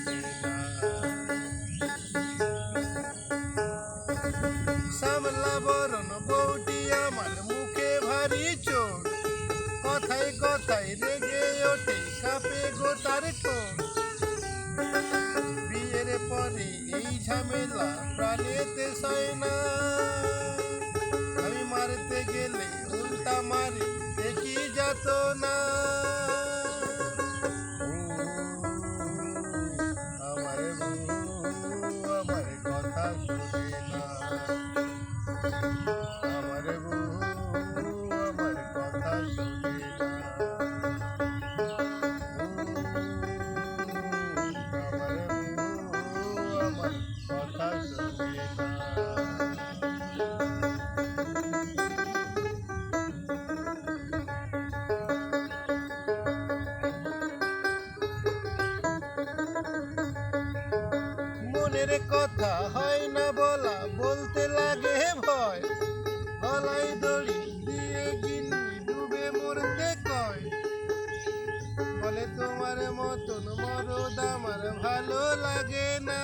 শোনে না। সামলা বরণ বউটি আমার মুখে ভারী চোট, কথায় কথায় রেগে ওঠে কাঁপে গোটার ঠোঁট। বিয়ের পরে এই ঝামেলা প্রাণেতে সয় না, আমি মারতে গেলে উল্টা মারে দেখি যাত না। আমার বউ আমার কথা শোনে না, আমার বউ আমার কথা শোনে না। আমার বউ আমার কথা শোনে না। মনের কথা হয় না বলা, বলতে লাগে ভয়, গলায় দড়ি দিয়ে গিন্নি ডুবে মরতে কয়। বলে তোমার মতন মরদ আমার ভালো লাগে না।